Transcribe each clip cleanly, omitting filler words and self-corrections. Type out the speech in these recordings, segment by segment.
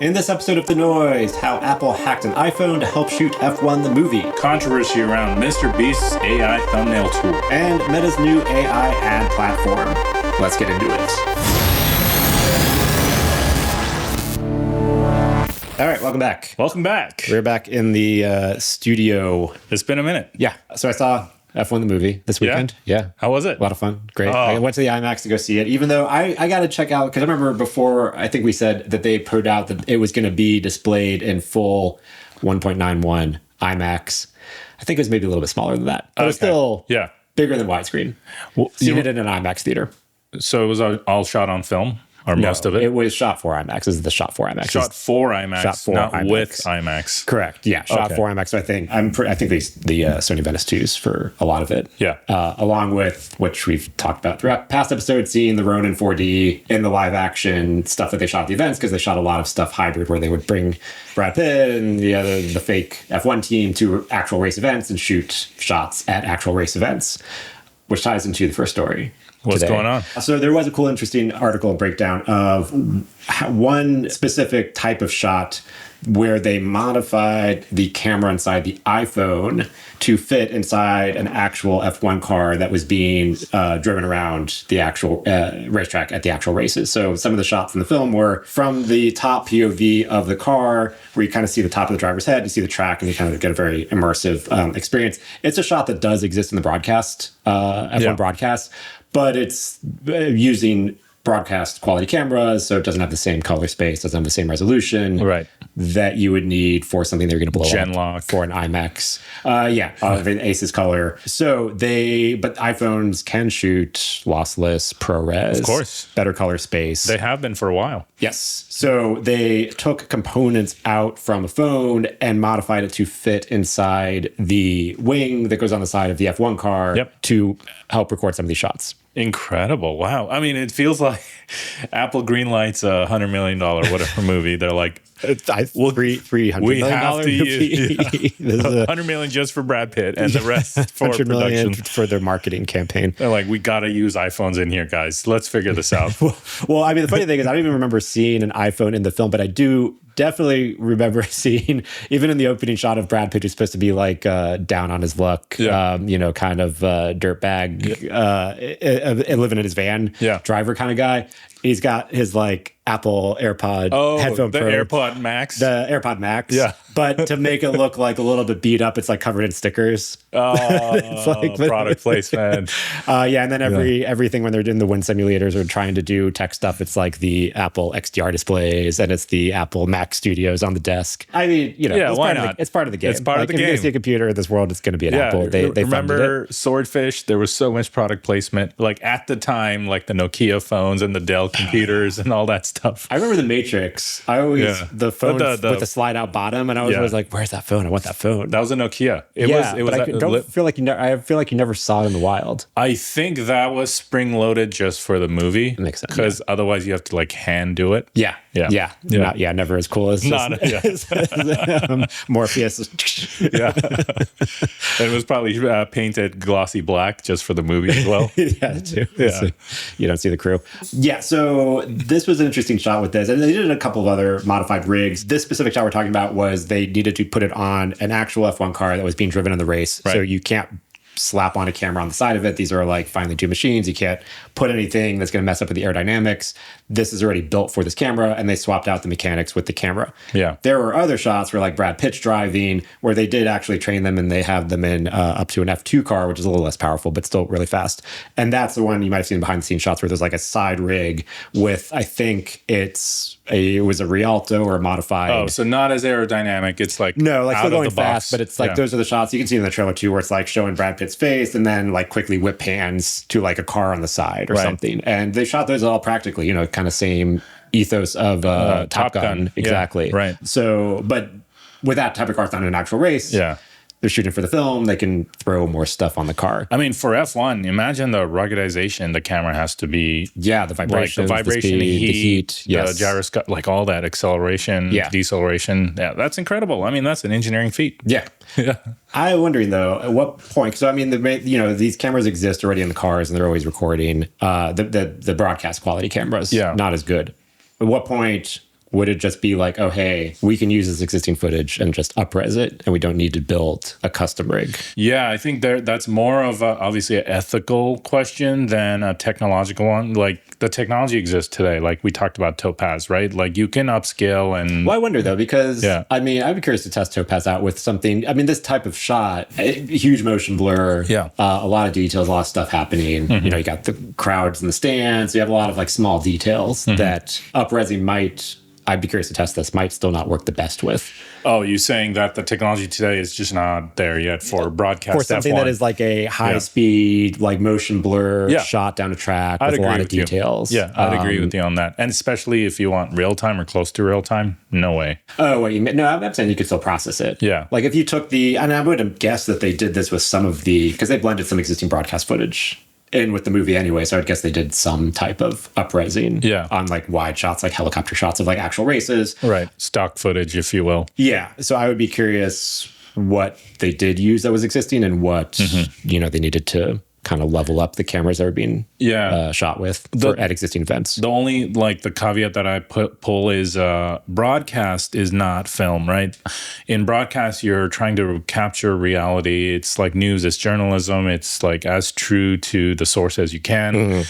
In this episode of The Noise, how Apple hacked an iPhone to help shoot F1 the movie. Controversy around MrBeast's AI thumbnail tool. And Meta's new AI ad platform. Let's get into it. All right, welcome back. Welcome back. We're back in the studio. It's been a minute. Yeah, so I saw F1 the movie this weekend. Yeah. How was it? A lot of fun. Great. I went to the IMAX to go see it, even though I got to check out, because I remember before, I think we said that they put out that it was going to be displayed in full 1.91 IMAX. I think it was maybe a little bit smaller than that, but it was still bigger than widescreen. Well, seen it in an IMAX theater. So it was all shot on film? Or most of it? It was shot for IMAX. This is the shot for IMAX. Shot for IMAX, shot for not IMAX. with IMAX. Correct. Yeah, shot for IMAX. So I think the Sony Venice 2s for a lot of it. Yeah. Along with, which we've talked about throughout past episodes, seeing the Ronin 4D in the live action stuff that they shot at the events, because they shot a lot of stuff hybrid where they would bring Brad Pitt and the fake F1 team to actual race events and shoot shots at actual race events, which ties into the first story. What's going on? So there was a cool, interesting article breakdown of one specific type of shot where they modified the camera inside the iPhone to fit inside an actual F1 car that was being driven around the actual racetrack at the actual races. So some of the shots in the film were from the top POV of the car, where you kind of see the top of the driver's head, you see the track, and you kind of get a very immersive experience. It's a shot that does exist in the broadcast, F1 broadcast, but it's using broadcast quality cameras, so it doesn't have the same color space, doesn't have the same resolution that you would need for something they're going to blow up for an IMAX. An Asus color. So but iPhones can shoot lossless, ProRes, of course, better color space. They have been for a while. Yes. So they took components out from a phone and modified it to fit inside the wing that goes on the side of the F1 car to help record some of these shots. Incredible. Wow. I mean, it feels like Apple greenlights a $100 million whatever movie. They're like, $300 we million have to use $100 million just for Brad Pitt and the rest for $100 million production. for their marketing campaign. They're like, we got to use iPhones in here, guys. Let's figure this out. Well, I mean, the funny thing is, I don't even remember seeing an iPhone in the film, but I do definitely remember seeing, even in the opening shot of Brad Pitt, who's supposed to be like down on his luck, kind of dirtbag, living in his van, driver kind of guy. He's got his like Apple AirPod headphone the Pro. AirPod Max. The AirPod Max. Yeah. But to make it look like a little bit beat up, it's like covered in stickers. It's like product placement. And then everything when they're doing the wind simulators or trying to do tech stuff, it's like the Apple XDR displays and it's the Apple Mac Studios on the desk. I mean, why not? It's part of the game. It's part of the game. If you're going to see a computer in this world, it's going to be an Apple. They remember Swordfish? There was so much product placement. Like at the time, like the Nokia phones and the Dell computers and all that stuff. I remember the Matrix. I always the phone with the slide out bottom, and I was always like, "Where's that phone? I want that phone." That was a Nokia. It was. I feel like you never saw it in the wild. I think that was spring loaded just for the movie. Makes sense. Because otherwise you have to like hand do it. Yeah. Never as cool as Morpheus. And it was probably painted glossy black just for the movie as well. Too. So you don't see the crew. So this was an interesting shot with this, and they did a couple of other modified rigs. This specific shot we're talking about was they needed to put it on an actual F1 car that was being driven in the race. So you can't slap on a camera on the side of it. These are like finely tuned machines. You can't put anything that's going to mess up with the aerodynamics. This is already built for this camera, and they swapped out the mechanics with the camera. There were other shots where like Brad Pitt's driving, where they did actually train them, and they have them in up to an F2 car, which is a little less powerful, but still really fast. And that's the one you might have seen behind the scenes shots where there's like a side rig with, I think it was a Rialto or a modified. Oh, so not as aerodynamic. It's like still going fast, but it's like those are the shots you can see in the trailer too, where it's like showing Brad Pitt's face and then like quickly whip pans to like a car on the side or something. And they shot those all practically, kind of same ethos of Top Gun. Exactly. Right. So, but with that type of car, it's not an actual race. They're shooting for the film. They can throw more stuff on the car. I mean, for F1, imagine the ruggedization the camera has to be. The vibration, the speed, the heat, yes. The gyroscope, like all that acceleration, deceleration. Yeah, that's incredible. I mean, that's an engineering feat. Yeah. I'm wondering though, at what point? So I mean, these cameras exist already in the cars, and they're always recording. The broadcast quality cameras, not as good. At what point Would it just be like, oh, hey, we can use this existing footage and just up-res it, and we don't need to build a custom rig? Yeah, I think that's more of obviously an ethical question than a technological one. Like the technology exists today. Like we talked about Topaz, right? Like you can upscale and... Well, I wonder though, because I mean, I'd be curious to test Topaz out with something. I mean, this type of shot, huge motion blur, a lot of details, a lot of stuff happening. You know, you got the crowds in the stands. You have a lot of like small details that up-resing might... I'd be curious to test this, might still not work the best with. Oh, you're saying that the technology today is just not there yet for broadcast for something F1. That is like a high speed, like motion blur shot down a track with a lot of details. Yeah, I'd agree with you on that. And especially if you want real time or close to real time, no way. Oh, wait, no, I'm saying you could still process it. Yeah. Like if you took and I would have guessed that they did this with some of because they blended some existing broadcast footage in with the movie anyway, so I'd guess they did some type of up-resing on like wide shots, like helicopter shots of like actual races. Right, stock footage, if you will. Yeah, so I would be curious what they did use that was existing and what, you know, they needed to kind of level up the cameras that were being shot with at existing events. The only like the caveat that I pull is broadcast is not film, right? In broadcast, you're trying to capture reality. It's like news, it's journalism. It's like as true to the source as you can.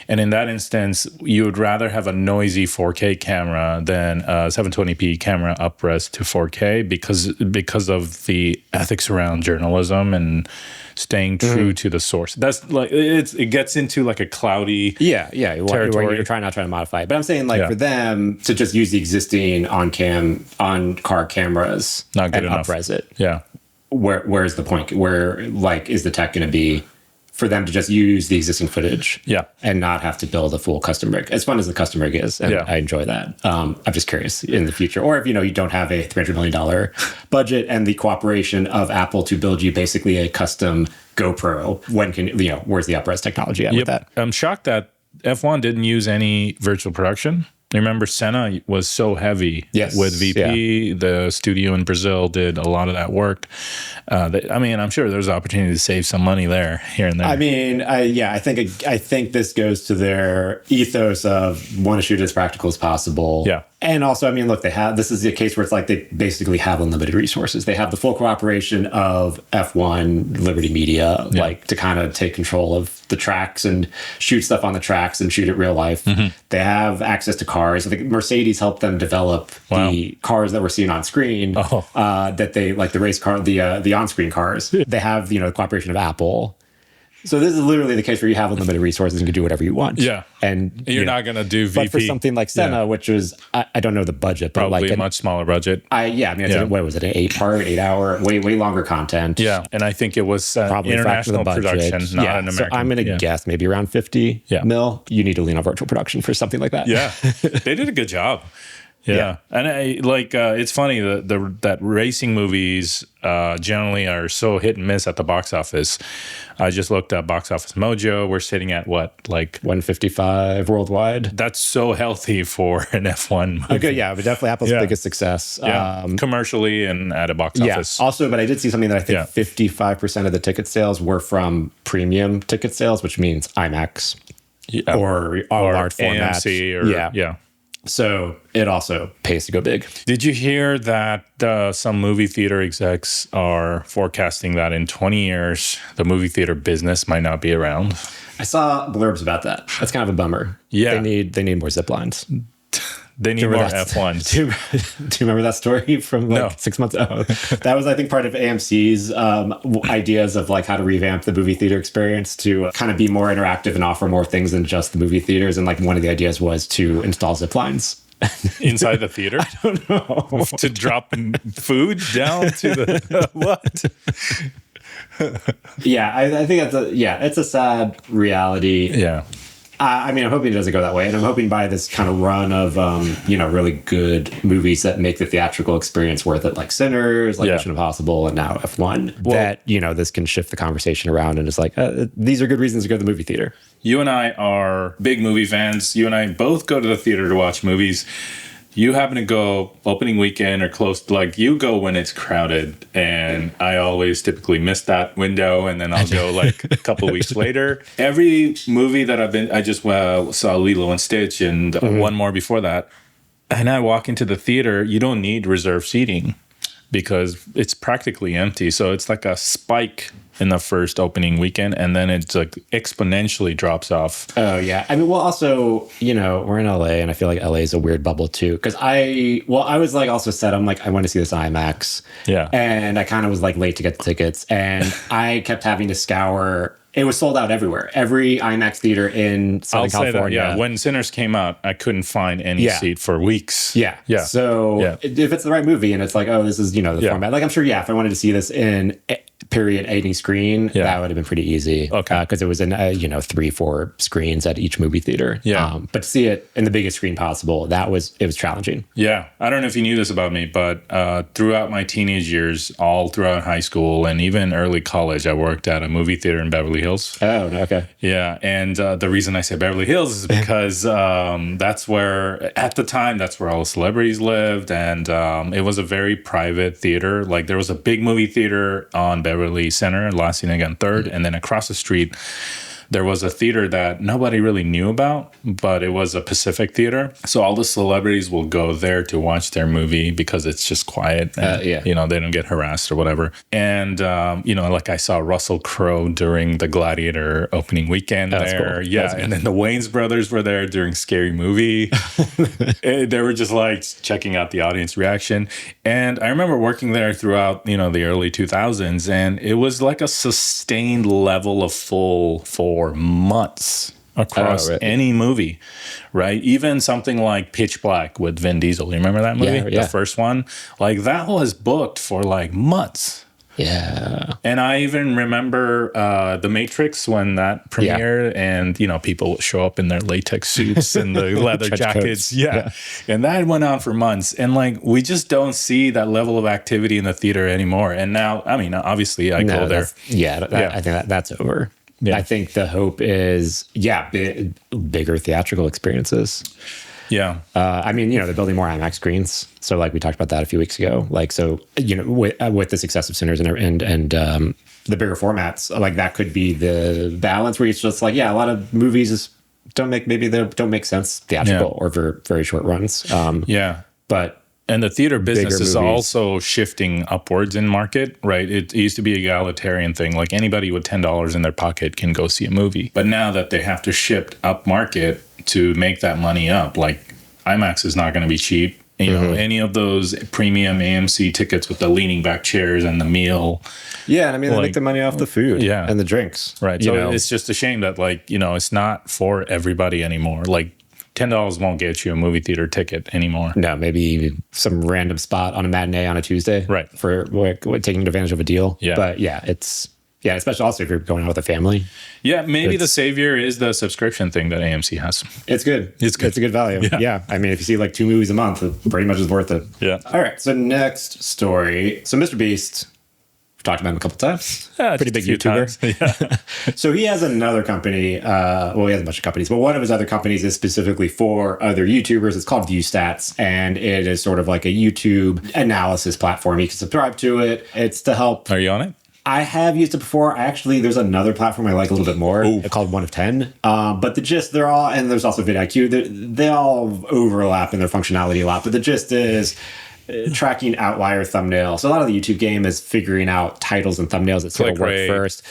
And in that instance, you would rather have a noisy 4K camera than a 720p camera up-res to 4K because of the ethics around journalism and staying true to the source. That's like it gets into like a cloudy territory. You're trying not to modify it. But I'm saying like for them to just use the existing on-car cameras not good and enough. up-res it. Yeah. Where's the point? Where like is the tech going to be for them to just use the existing footage and not have to build a full custom rig? As fun as the custom rig is, and I enjoy that. I'm just curious in the future. Or if, you know, you don't have a $300 million budget and the cooperation of Apple to build you basically a custom GoPro, where's the up-res technology at with that? I'm shocked that F1 didn't use any virtual production. Remember, Senna was so heavy with VP. Yeah. The studio in Brazil did a lot of that work. I mean, I'm sure there's opportunity to save some money there, here and there. I mean, I think this goes to their ethos of want to shoot as practical as possible. Yeah. And also, I mean, look, this is a case where it's like they basically have unlimited resources. They have the full cooperation of F1, Liberty Media, like to kind of take control of the tracks and shoot stuff on the tracks and shoot it real life. They have access to cars. I think Mercedes helped them develop the cars that we're seeing on screen. That they like the race car, the on-screen cars. They have the cooperation of Apple. So this is literally the case where you have unlimited resources and can do whatever you want. Yeah. And you're not going to do VP. But for something like Senna, which was, I don't know the budget, but probably like a much smaller budget. I mean, what was it? An 8-hour, way longer content. Yeah. And I think it was probably international production, not an American. So I'm going to guess maybe around 50 mil. You need to lean on virtual production for something like that. Yeah. They did a good job. Yeah. And it's funny that racing movies generally are so hit and miss at the box office. I just looked at Box Office Mojo. We're sitting at what, like 155 worldwide. That's so healthy for an F1 movie. Okay, yeah, but definitely Apple's biggest success. Commercially and at a box office. Also, but I did see something that I think 55% of the ticket sales were from premium ticket sales, which means IMAX or large format. AMC So it also pays to go big. Did you hear that some movie theater execs are forecasting that in 20 years, the movie theater business might not be around? I saw blurbs about that. That's kind of a bummer. Yeah. They need more zip lines. They need more F1s. Do you remember that story from 6 months ago? That was, I think, part of AMC's ideas of like how to revamp the movie theater experience to kind of be more interactive and offer more things than just the movie theaters. And like one of the ideas was to install zip lines. Inside the theater? I don't know. To drop food down to the what? I think it's a sad reality. Yeah. I mean, I'm hoping it doesn't go that way. And I'm hoping by this kind of run of, really good movies that make the theatrical experience worth it, like Sinners, like Mission Impossible, and now F1, that, this can shift the conversation around and it's like, these are good reasons to go to the movie theater. You and I are big movie fans. You and I both go to the theater to watch movies. You happen to go opening weekend or close, like you go when it's crowded, and I always typically miss that window, and then I'll go like a couple of weeks later. Every movie that I just saw Lilo and Stitch and one more before that. and I walk into the theater, you don't need reserved seating because it's practically empty. So it's like a spike in the first opening weekend, and then it's like exponentially drops off. Oh yeah, I mean, well, also, you know, we're in LA, and I feel like LA is a weird bubble too. Because I was like also said, I'm like, I want to see this IMAX. Yeah, and I kind of was like late to get the tickets, and I kept having to scour. It was sold out everywhere. Every IMAX theater in Southern California. That, yeah. When Sinners came out, I couldn't find any seat for weeks. Yeah. Yeah. So if it's the right movie and it's like, oh, this is, you know, the format. Like, I'm sure, if I wanted to see this in period 80 screen, that would have been pretty easy. Okay. Because it was in, 3-4 screens at each movie theater. Yeah. But to see it in the biggest screen possible, it was challenging. Yeah. I don't know if you knew this about me, but throughout my teenage years, all throughout high school and even early college, I worked at a movie theater in Beverly Hills. Oh, okay. Yeah. And the reason I say Beverly Hills is because that's where, at the time, that's where all the celebrities lived. And it was a very private theater. Like, there was a big movie theater on Beverly Center, Last Seen Again 3rd. And then across the street, there was a theater that nobody really knew about, but it was a Pacific theater. So all the celebrities will go there to watch their movie because it's just quiet. And, they don't get harassed or whatever. And, like I saw Russell Crowe during the Gladiator opening weekend there. Cool. Yeah. And then the Wayans brothers were there during Scary Movie. They were just like checking out the audience reaction. And I remember working there throughout, the early 2000s. And it was like a sustained level of full for months across any movie, right? Even something like Pitch Black with Vin Diesel. You remember that movie? Yeah. The first one? Like, that was booked for like months. Yeah. And I even remember The Matrix when that premiered, and, people show up in their latex suits and the leather jackets. Yeah. And that went on for months. And like, we just don't see that level of activity in the theater anymore. And now, I mean, obviously I go there. I think that's over. Yeah. I think the hope is, bigger theatrical experiences. Yeah. I mean, they're building more IMAX screens. So like we talked about that a few weeks ago. Like, so, with the success of Sinners and the bigger formats, like that could be the balance where it's just like, a lot of movies don't make sense theatrical or for very short runs. And the theater business is also shifting upwards in market, right? It used to be an egalitarian thing. Like, anybody with $10 in their pocket can go see a movie. But now that they have to ship up market to make that money up, like, IMAX is not going to be cheap. Any of those premium AMC tickets with the leaning back chairs and the meal. Yeah, and I mean, they make the money off the food and the drinks. Right. So it's just a shame that, like, it's not for everybody anymore. Like, $10 won't get you a movie theater ticket anymore. No, maybe some random spot on a matinee on a Tuesday. Right. For taking advantage of a deal. Yeah. But especially also if you're going out with a family. Yeah, maybe the savior is the subscription thing that AMC has. It's good. It's a good value. Yeah. I mean, if you see like 2 movies a month, it pretty much is worth it. Yeah. All right. So next story. So MrBeast, we've talked about him a couple times. Pretty big YouTuber. So he has another company. He has a bunch of companies, but one of his other companies is specifically for other YouTubers. It's called ViewStats, and it is sort of like a YouTube analysis platform. You can subscribe to it. It's to help. Are you on it? I have used it before. There's another platform I like a little bit more called 1 of 10. But the gist, they're all, and there's also vidIQ, they all overlap in their functionality a lot. But the gist is tracking outlier thumbnails. So a lot of the YouTube game is figuring out titles and thumbnails that sort of work first.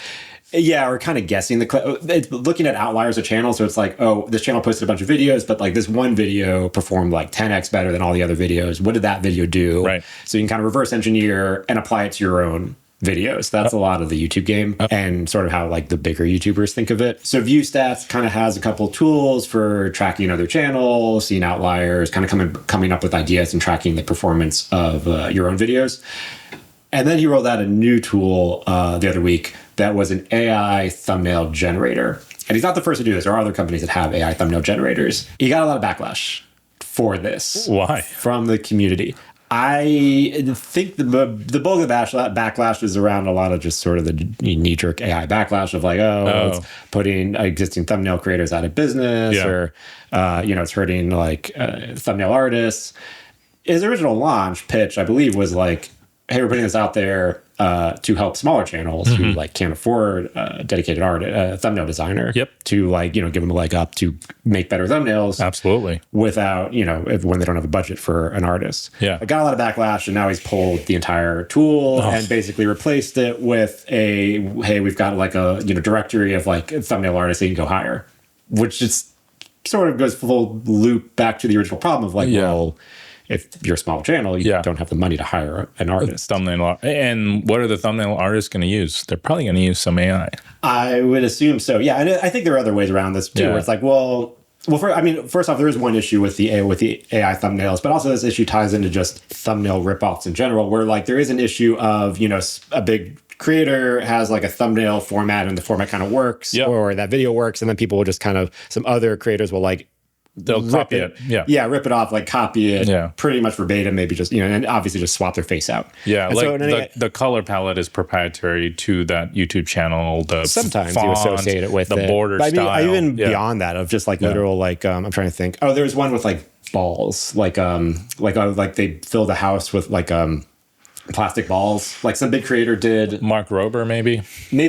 Yeah, or kind of guessing it's looking at outliers of channels. So it's like, oh, this channel posted a bunch of videos, but like this one video performed like 10x better than all the other videos. What did that video do? Right. So you can kind of reverse engineer and apply it to your own videos. That's a lot of the YouTube game and sort of how like the bigger YouTubers think of it. So ViewStats kind of has a couple tools for tracking other channels, seeing outliers, kind of coming up with ideas and tracking the performance of your own videos. And then he rolled out a new tool the other week that was an AI thumbnail generator. And he's not the first to do this. There are other companies that have AI thumbnail generators. He got a lot of backlash for this. Why? From the community. I think the bulk of the backlash is around a lot of just sort of the knee-jerk AI backlash of like, it's putting existing thumbnail creators out of business or, it's hurting like thumbnail artists. His original launch pitch, I believe, was like, hey, we're putting this out there. to help smaller channels who like can't afford a dedicated thumbnail designer. Yep. To like, you know, give them a leg up to make better thumbnails. Absolutely. Without, you know, when they don't have a budget for an artist. Yeah. I got a lot of backlash, and now he's pulled the entire tool and basically replaced it with hey, we've got like a, you know, directory of like thumbnail artists that you can go hire, which just sort of goes full loop back to the original problem of like, well, if you're a small channel, you don't have the money to hire an artist. And what are the thumbnail artists going to use? They're probably going to use some AI. I would assume so. Yeah, and I think there are other ways around this too. Where it's like, first off, there is one issue with the AI thumbnails, but also this issue ties into just thumbnail ripoffs in general, where like there is an issue of, you know, a big creator has like a thumbnail format and the format kind of works, or that video works, and then people will just kind of, some other creators will like, they'll copy it. Rip it off, like copy it pretty much verbatim, maybe just, you know, and obviously just swap their face out. Yeah, and like the color palette is proprietary to that YouTube channel. The sometimes font, you associate it with the border style. I even beyond that of just like literal, like I'm trying to think. Oh, there's one with like balls, like they filled a house with like plastic balls, like some big creator did. Mark Rober, maybe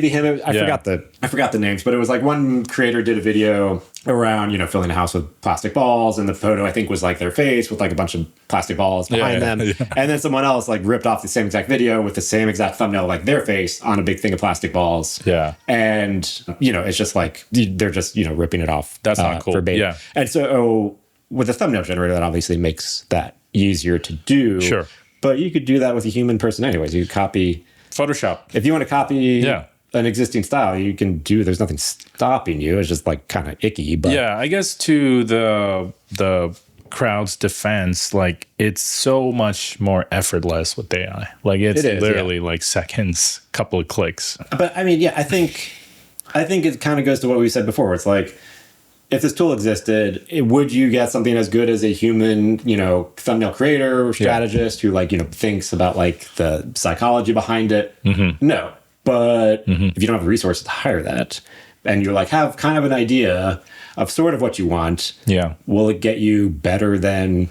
him. I forgot the names, but it was like one creator did a video around, you know, filling a house with plastic balls, and the photo I think was like their face with like a bunch of plastic balls behind them, and then someone else like ripped off the same exact video with the same exact thumbnail, like their face on a big thing of plastic balls. And you know, it's just like they're just, you know, ripping it off. That's not cool. Verbatim. And so with a thumbnail generator, that obviously makes that easier to do. Sure. But you could do that with a human person anyways. You could copy Photoshop. If you want to copy an existing style, you can do. There's nothing stopping you. It's just like kind of icky. But yeah, I guess to the crowd's defense, like it's so much more effortless with AI. Like it's literally like seconds, couple of clicks. But I mean, I think it kind of goes to what we said before. It's like, if this tool existed, would you get something as good as a human, you know, thumbnail creator or strategist who like, you know, thinks about like the psychology behind it? No. But if you don't have the resources to hire that, and you're like, have kind of an idea of sort of what you want, will it get you better than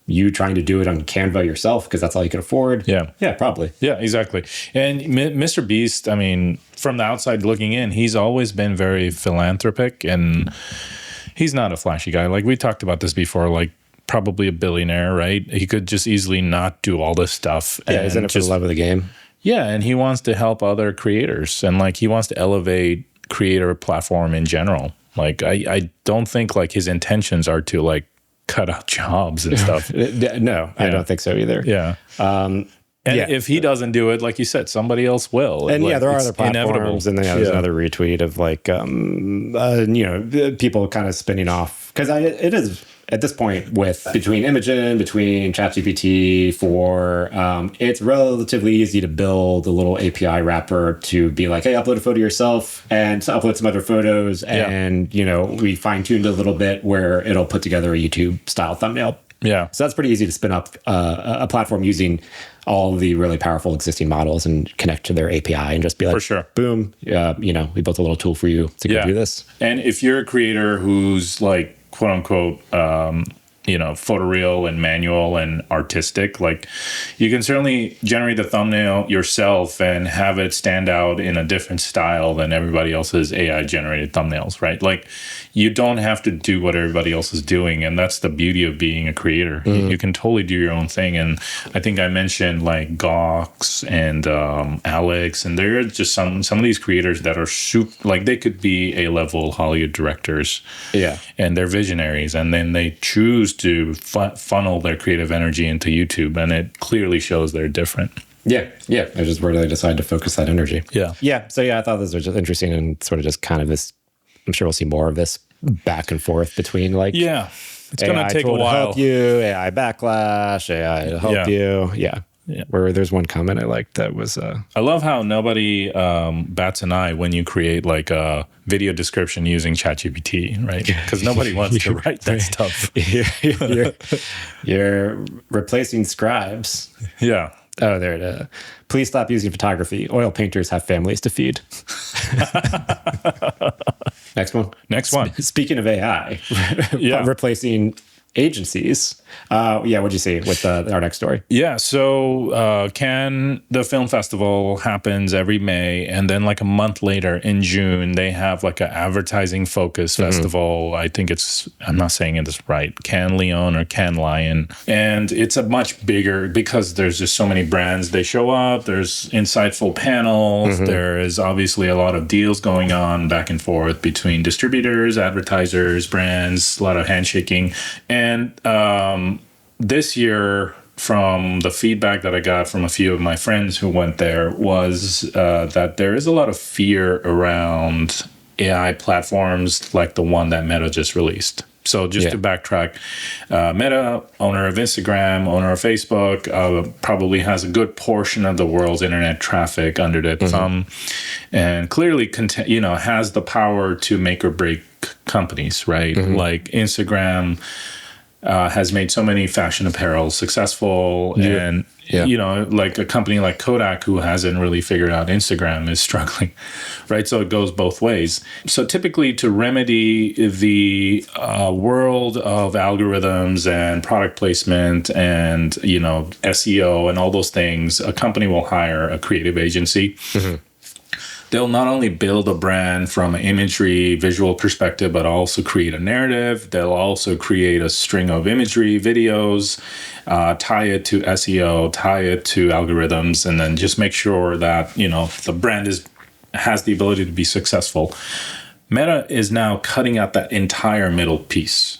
you trying to do it on Canva yourself because that's all you can afford? Yeah, probably. Yeah, exactly. And MrBeast, I mean, from the outside looking in, he's always been very philanthropic, and he's not a flashy guy. Like we talked about this before, like probably a billionaire, right? He could just easily not do all this stuff. Yeah, isn't it for the love of the game? Yeah, and he wants to help other creators, and like he wants to elevate creator platform in general. Like I don't think like his intentions are to like cut out jobs and stuff. No, I don't think so either. Yeah. And if he doesn't do it, like you said, somebody else will. And like, there are other platforms, and then there's another retweet of like, you know, people kind of spinning off, because it is at this point with between Imogen, between ChatGPT 4, it's relatively easy to build a little API wrapper to be like, hey, upload a photo yourself and to upload some other photos, and you know, we fine tuned a little bit where it'll put together a YouTube style thumbnail. Yeah. So that's pretty easy to spin up a platform using all the really powerful existing models and connect to their API and just be like, for sure, boom, you know, we built a little tool for you to go do this. And if you're a creator who's like, quote unquote, you know, photoreal and manual and artistic, like you can certainly generate the thumbnail yourself and have it stand out in a different style than everybody else's AI generated thumbnails, right? Like you don't have to do what everybody else is doing. And that's the beauty of being a creator. You can totally do your own thing. And I think I mentioned like Gox and Alex, and there are just some of these creators that are like they could be A-level Hollywood directors. Yeah. And they're visionaries, and then they choose to funnel their creative energy into YouTube, and it clearly shows they're different. Yeah. I just where they decide to focus that energy. Yeah. So I thought this was just interesting, and sort of just kind of this. I'm sure we'll see more of this back and forth between like it's going to take a while. To help you, AI backlash, AI to help you. Yeah. Where there's one comment I liked that was I love how nobody bats an eye when you create like a video description using ChatGPT, right? Because nobody wants to write that stuff. You're replacing scribes. Yeah. Oh, there it is. Please stop using photography. Oil painters have families to feed. Next one. Next one. Speaking of AI, replacing agencies. What'd you see with our next story? Yeah, so Cannes, the film festival happens every May, and then like a month later in June, they have like an advertising focus festival. I think I'm not saying it is right, Cannes Lion or Cannes Lion. And it's a much bigger, because there's just so many brands. They show up, there's insightful panels, there is obviously a lot of deals going on back and forth between distributors, advertisers, brands, a lot of handshaking. And this year, from the feedback that I got from a few of my friends who went there, was that there is a lot of fear around AI platforms like the one that Meta just released. So just to backtrack, Meta, owner of Instagram, owner of Facebook, probably has a good portion of the world's internet traffic under their thumb, and clearly, has the power to make or break companies, right? Like Instagram has made so many fashion apparel successful, and like a company like Kodak, who hasn't really figured out Instagram, is struggling, right? So it goes both ways. So typically, to remedy the world of algorithms and product placement and SEO and all those things, a company will hire a creative agency. They'll not only build a brand from an imagery, visual perspective, but also create a narrative. They'll also create a string of imagery, videos, tie it to SEO, tie it to algorithms, and then just make sure that, the brand has the ability to be successful. Meta is now cutting out that entire middle piece.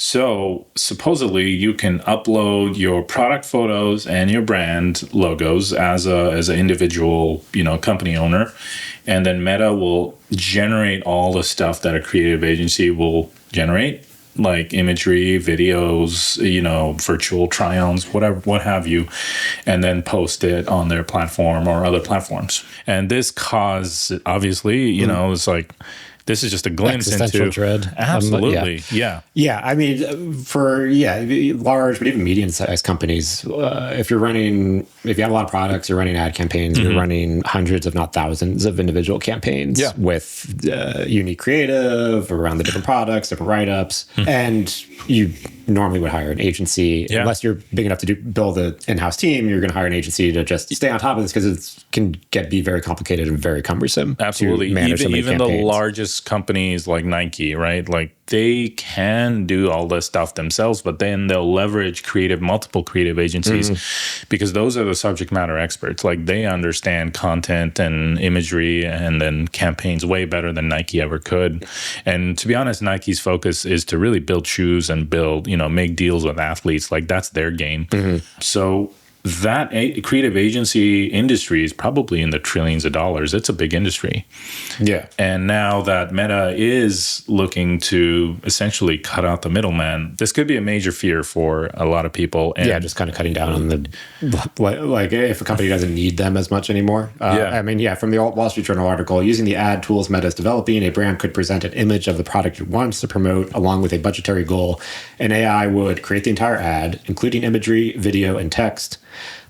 So supposedly you can upload your product photos and your brand logos as an individual, company owner, and then Meta will generate all the stuff that a creative agency will generate, like imagery, videos, virtual try-ons, whatever, what have you, and then post it on their platform or other platforms. And this caused, obviously, it's like, this is just a glimpse existential into dread. Absolutely, Yeah, I mean, for large but even medium-sized companies, if you have a lot of products, you're running ad campaigns, you're running hundreds, if not thousands, of individual campaigns with unique creative around the different products, different write-ups, and you normally would hire an agency. Unless you're big enough to build an in-house team, you're going to hire an agency to just stay on top of this, because it can be very complicated and very cumbersome. Absolutely. To manage Even the largest companies like Nike, right? Like they can do all this stuff themselves, but then they'll leverage multiple creative agencies because those are the subject matter experts. Like they understand content and imagery and then campaigns way better than Nike ever could. And to be honest, Nike's focus is to really build shoes and make deals with athletes. Like that's their game. So that creative agency industry is probably in the trillions of dollars. It's a big industry. Yeah. And now that Meta is looking to essentially cut out the middleman, this could be a major fear for a lot of people. And just kind of cutting down on like if a company doesn't need them as much anymore. I mean, from the Wall Street Journal article, using the ad tools Meta is developing, a brand could present an image of the product it wants to promote along with a budgetary goal. An AI would create the entire ad, including imagery, video, and text.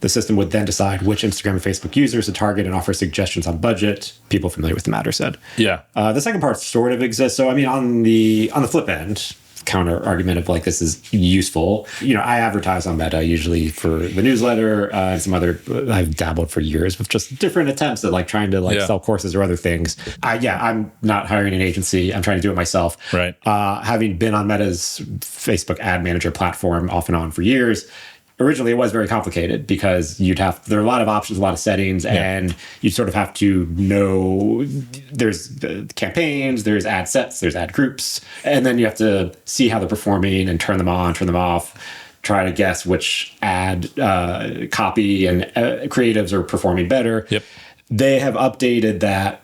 The system would then decide which Instagram and Facebook users to target and offer suggestions on budget. People familiar with the matter said. Yeah. The second part sort of exists. So, I mean, on the flip end, counter argument of like, this is useful. I advertise on Meta usually for the newsletter and some other, I've dabbled for years with just different attempts at like trying to sell courses or other things. I'm not hiring an agency. I'm trying to do it myself. Right. Having been on Meta's Facebook ad manager platform off and on for years, originally, it was very complicated because there are a lot of options, a lot of settings, and you sort of have to know there's campaigns, there's ad sets, there's ad groups, and then you have to see how they're performing and turn them on, turn them off, try to guess which ad copy and creatives are performing better. Yep. They have updated that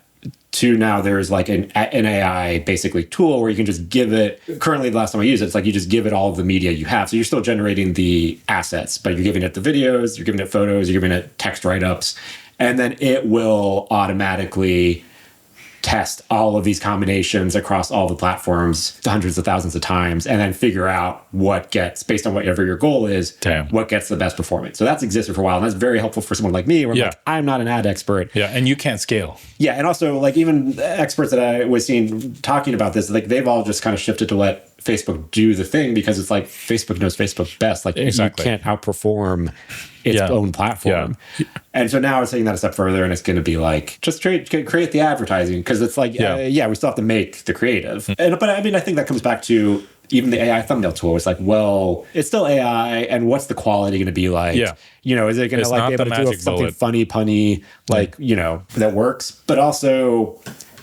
to now there's like an AI basically tool where you can just give it, currently the last time I used it, it's like you just give it all of the media you have. So you're still generating the assets, but you're giving it the videos, you're giving it photos, you're giving it text write-ups, and then it will automatically test all of these combinations across all the platforms hundreds of thousands of times and then figure out what gets, based on whatever your goal is, what gets the best performance. So that's existed for a while, and that's very helpful for someone like me where I'm not an ad expert. Yeah, and you can't scale. Yeah, and also like even experts that I was seeing talking about this, like they've all just kind of shifted to let Facebook do the thing because it's like Facebook knows Facebook best. Like Exactly. you can't outperform its own platform. Yeah. And so now it's taking that a step further, and it's going to be like, just create the advertising, because it's like, we still have to make the creative. But I mean, I think that comes back to even the AI thumbnail tool. It's like, well, it's still AI, and what's the quality going to be like? Yeah. You know, is it going to like be able to do something funny, punny, like, you know, that works? But also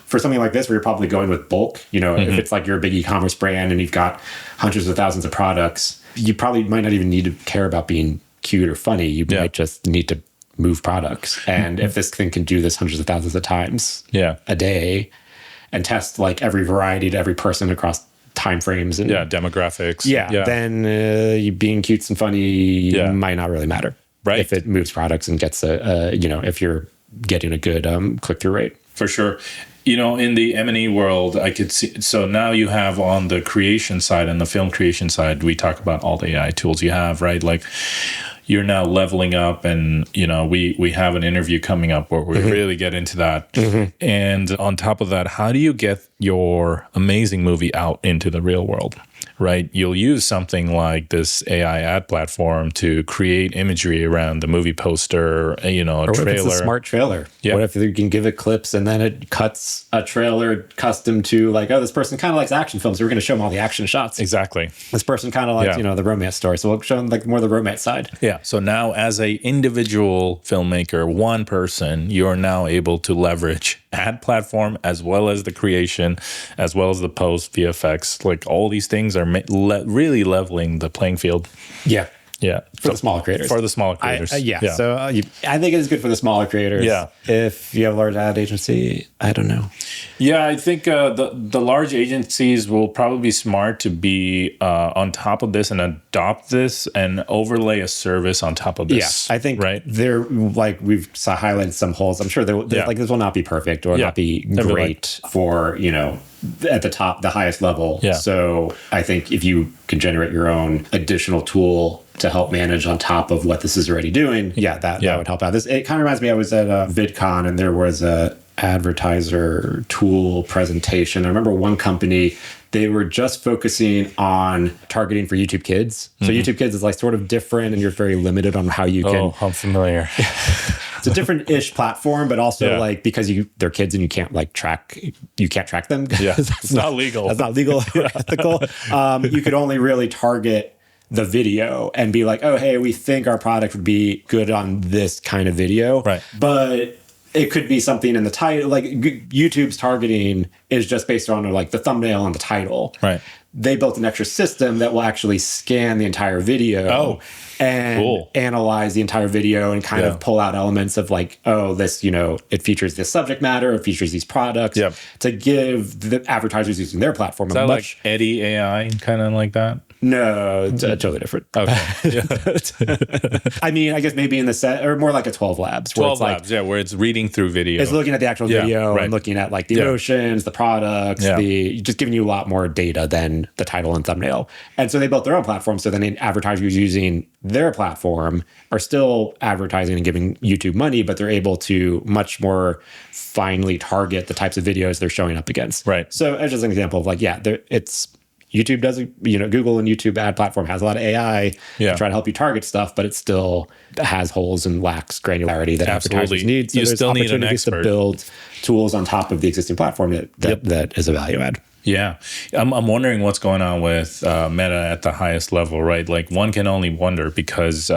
for something like this, where you're probably going with bulk, you know, if it's like you're a big e-commerce brand and you've got hundreds of thousands of products, you probably might not even need to care about being cute or funny. You might just need to move products. And if this thing can do this hundreds of thousands of times a day and test like every variety to every person across time frames and demographics, then you being cute and funny might not really matter, right? If it moves products and gets you know, if you're getting a good click-through rate. For sure. You know, in the M&E world, I could see, so now you have on the creation side and the film creation side, we talk about all the AI tools you have, right? Like you're now leveling up, and, you know, we have an interview coming up where we really get into that. And on top of that, how do you get your amazing movie out into the real world? Right? You'll use something like this AI ad platform to create imagery around the movie poster, you know, a trailer. What if it's a smart trailer? Yeah. What if you can give it clips and then it cuts a trailer custom to like, oh, this person kind of likes action films, so we're going to show them all the action shots. Exactly. This person kind of likes, you know, the romance story, so we'll show them like more the romance side. Yeah. So now as a individual filmmaker, one person, you're now able to leverage ad platform as well as the creation, as well as the post, VFX. Like all these things are really leveling the playing field. Yeah. Yeah. For the smaller creators. For the smaller creators. So I think it is good for the smaller creators. Yeah. If you have a large ad agency, I don't know. Yeah, I think the large agencies will probably be smart to be on top of this and adopt this and overlay a service on top of this. Yeah, I think they're like, we've highlighted some holes. I'm sure like this will not be perfect or not be great for, you know, at the top, the highest level. Yeah. So I think if you can generate your own additional tool to help manage on top of what this is already doing, that would help out. It kind of reminds me, I was at VidCon and there was a advertiser tool presentation. I remember one company, they were just focusing on targeting for YouTube Kids. So YouTube Kids is like sort of different, and you're very limited on how you can. Oh, I'm familiar. It's a different-ish platform, but also like because they're kids and you can't track them. Yeah, it's not legal. That's not legal or ethical. You could only really target the video and be like, oh, hey, we think our product would be good on this kind of video. Right. But it could be something in the title. Like YouTube's targeting is just based on like the thumbnail and the title. Right. They built an extra system that will actually scan the entire video and analyze the entire video and kind of pull out elements of like, oh, this, you know, it features this subject matter, it features these products to give the advertisers using their platform is that like Addy AI, kind of like that? No, it's totally different. Okay. I mean, I guess maybe in the set, or more like a 12 Labs. 12 Labs, where it's reading through video. It's looking at the actual video and looking at like the emotions, the products, just giving you a lot more data than the title and thumbnail. And so they built their own platform. So then advertisers using their platform are still advertising and giving YouTube money, but they're able to much more finely target the types of videos they're showing up against. Right. So as just an example of like, it's YouTube does, you know, Google and YouTube ad platform has a lot of AI to try to help you target stuff, but it still has holes and lacks granularity that advertisers need. So you still need an expert to build tools on top of the existing platform that is a value add. Yeah. I'm wondering what's going on with Meta at the highest level, right? Like one can only wonder because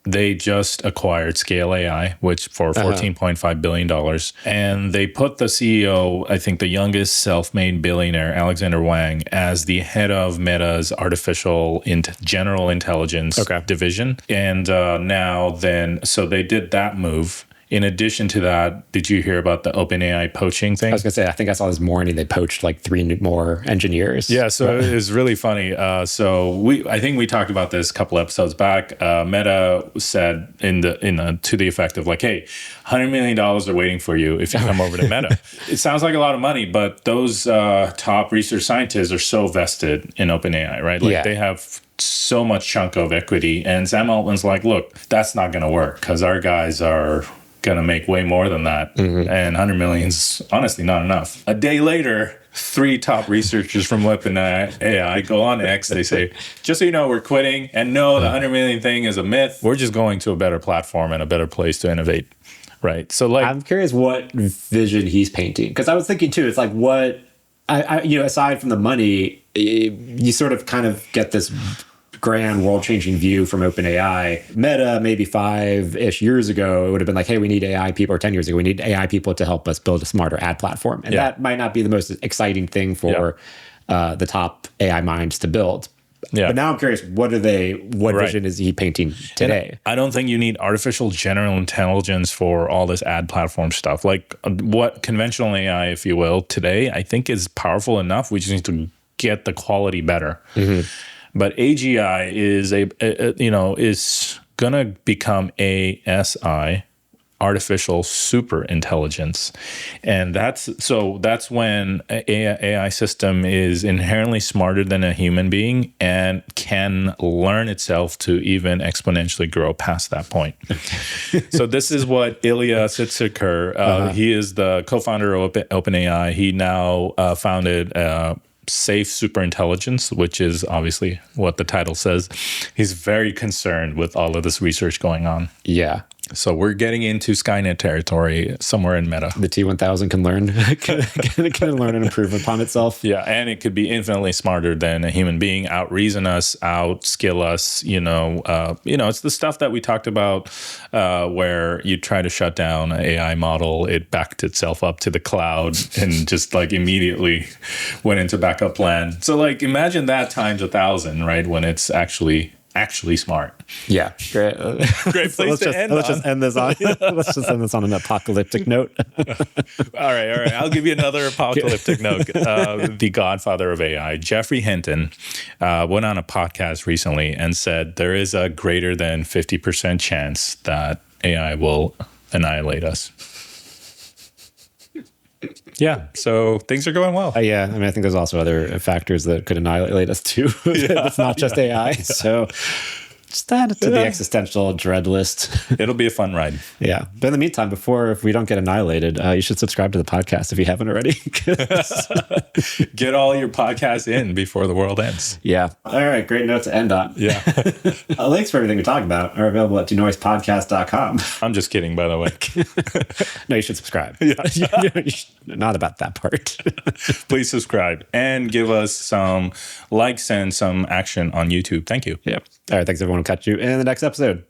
they just acquired Scale AI, which for $14.5 billion. And they put the CEO, I think the youngest self-made billionaire, Alexander Wang, as the head of Meta's artificial general intelligence division. And so they did that move. In addition to that, did you hear about the OpenAI poaching thing? I was going to say, I think I saw this morning they poached like 3 more engineers. Yeah, so it was really funny. I think we talked about this a couple episodes back. Meta said to the effect of like, hey, $100 million are waiting for you if you come over to Meta. It sounds like a lot of money, but those top research scientists are so vested in OpenAI, right? Like they have so much chunk of equity. And Sam Altman's like, look, that's not going to work because our guys are going to make way more than that. And 100 million is honestly not enough. A day later, 3 top researchers from OpenAI go on X. They say, just so you know, we're quitting. And no, the 100 million thing is a myth. We're just going to a better platform and a better place to innovate. Right. So like, I'm curious what vision he's painting. Because I was thinking too, it's like what, aside from the money, you sort of kind of get this grand world-changing view from OpenAI. Meta, maybe 5-ish years ago, it would have been like, hey, we need AI people, or 10 years ago, we need AI people to help us build a smarter ad platform. And that might not be the most exciting thing for the top AI minds to build. Yeah. But now I'm curious, what vision is he painting today? And I don't think you need artificial general intelligence for all this ad platform stuff. Like what conventional AI, if you will, today, I think is powerful enough. We just need to get the quality better. But AGI is is gonna become ASI, artificial super intelligence, and that's when AI system is inherently smarter than a human being and can learn itself to even exponentially grow past that point. So this is what Ilya Sutskever, he is the co-founder of OpenAI. He now founded Safe Superintelligence, which is obviously what the title says. He's very concerned with all of this research going on. Yeah. So we're getting into Skynet territory somewhere in Meta. The T1000 can learn, can learn and improve upon itself. Yeah, and it could be infinitely smarter than a human being, out-reason us, out-skill us. It's the stuff that we talked about where you try to shut down an AI model, it backed itself up to the cloud and just like immediately went into backup plan. So like imagine that times 1,000, right? When it's actually smart. Yeah, great. Great place to end. Let's just end this on. Let's just end this on an apocalyptic note. All right. I'll give you another apocalyptic note. The godfather of AI, Geoffrey Hinton, went on a podcast recently and said there is a greater than 50% chance that AI will annihilate us. Yeah, so things are going well. Yeah, I think there's also other factors that could annihilate us too. It's not just AI. So just add it to the existential dread list. It'll be a fun ride. Yeah. But in the meantime, if we don't get annihilated, you should subscribe to the podcast if you haven't already. Get all your podcasts in before the world ends. Yeah. All right. Great note to end on. Yeah. Links for everything we talk about are available at denoispodcast.com. I'm just kidding, by the way. No, you should subscribe. Yeah. Not about that part. Please subscribe and give us some likes and some action on YouTube. Thank you. Yeah. All right. Thanks, everyone. We'll catch you in the next episode.